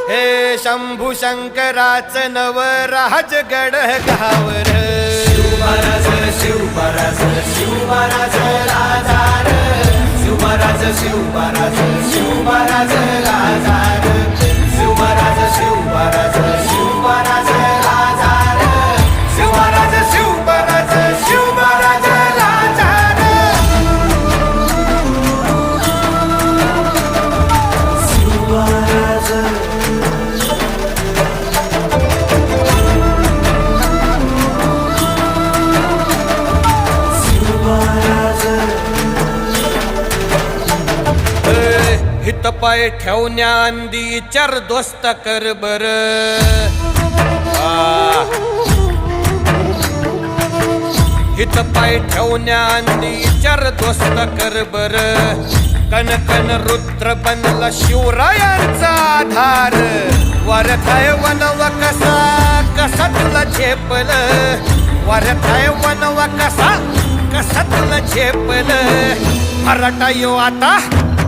हे शंभू शंकराचं नवराज गड गावर शिवमहाराज शिवमहाराज शिवमहाराज राजार शिवमहाराज शिवमहाराज शिवमहाराज राजार शिवमहाराज शिवमहाराज शिवमहाराज राजार शिवमहाराज शिवमहाराज शिवमहाराज राजार शिवमहाराज हित पाय ठेवण्या अंदी चार दोस्त कर बर हित पाय ठेवण्या अंदी चार दोस्त कर बर कन कन रुद्र बनला शिवरायांचा आधार वरथाय वनव कसा कसा तुला झेपल वरथाय वनव कसा कसा तुला झेपल मराठा यो आता